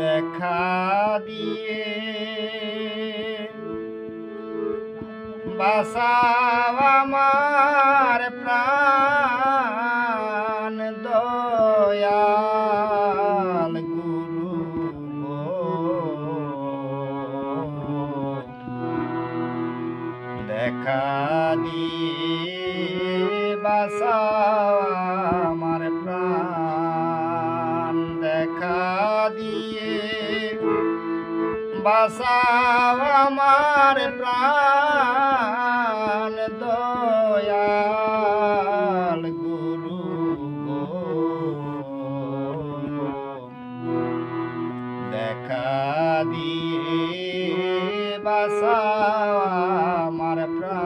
দেখা দিয়ে বাঁচাও আমার প্রাণ দয়াল গুরু দেখা দিয়ে বাঁচাও আমার প্রাণ দেখা দিয়ে বাঁচাও আমার প্রাণ দয়াল গুরু দেখা দিয়ে বাঁচাও আমার প্রাণ।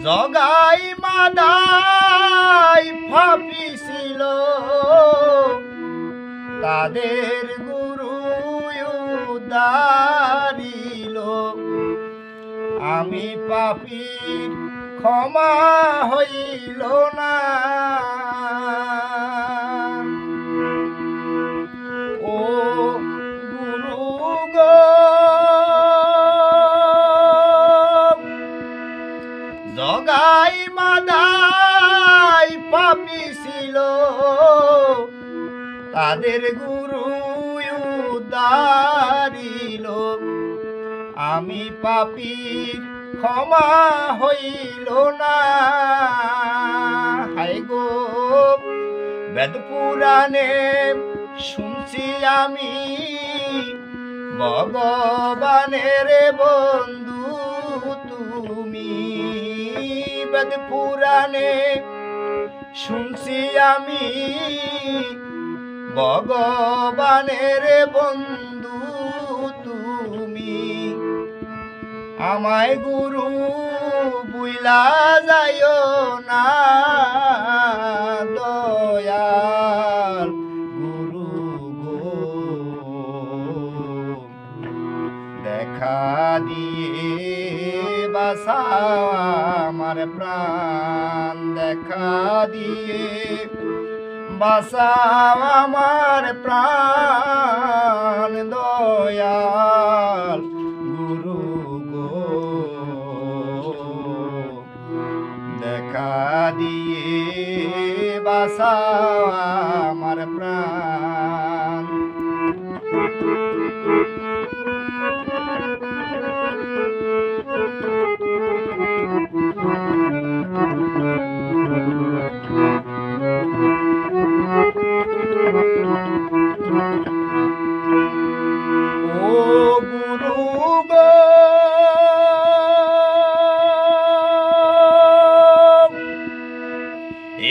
জগাই মাদাই ফাপিছিল তাদের গুরু উদ্ধারিল। আমি পাপীর ক্ষমা হইল না, ও গুরু গো জগাই মাদাই পাপিছিল তাদের গুরু উদ্ধারিল। আমি পাপীর ক্ষমা হইল না। হায় গো বেদ পুরাণে শুনছি আমি ভগবানের বন্ধু তুমি। বেদ পুরাণে শুনছি আমি ভগবানের বন্ধু তুমি। আমায় গুরু বুইলা যাইও না দয়াল গুরু গো দেখা দিয়ে বাঁচাও আমার প্রাণ দেখা দিয়ে বাঁচাও আমার প্রাণ দয়াল গুরু গো দেখা দিয়ে বাঁচাও আমার প্রাণ। ও গুরু গো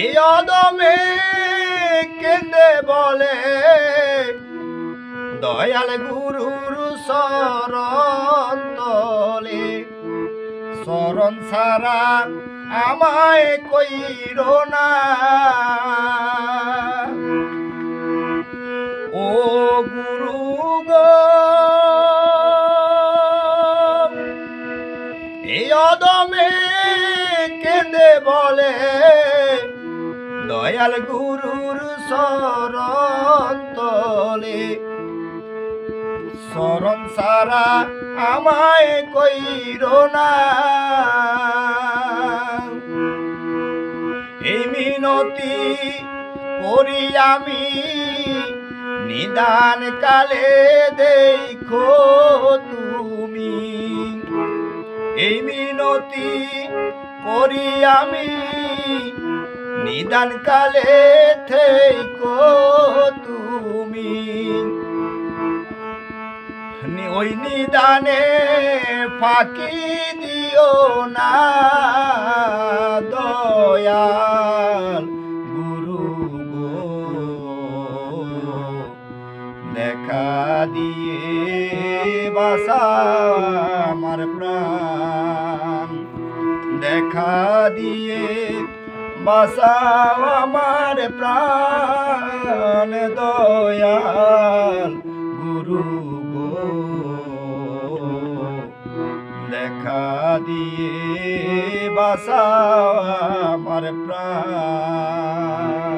এই অদমে কেঁদে বলে দয়াল গুরুর শরণ তলে। শরণ ছাড়া আমায় কইরো না, ও গুরু গো এই অদমে কেঁদে বলে দয়াল গুরুর শরণ তলে। শরণ ছাড়া আমায় কইরো না, এই মিনতি করি আমি নিদান কালে দেখো তুমি। এই মিনতি করি আমি নিদান কালে থেকো তুমি। ওই নিদানে ফাঁকি দিও না দয়াল গুরু গো দিয়ে বাঁচাও আমার প্রাণ, দেখা দিয়ে বাঁচাও আমার প্রাণ দয়াল গুরু গো, দেখা দিয়ে বাঁচাও আমার প্রাণ।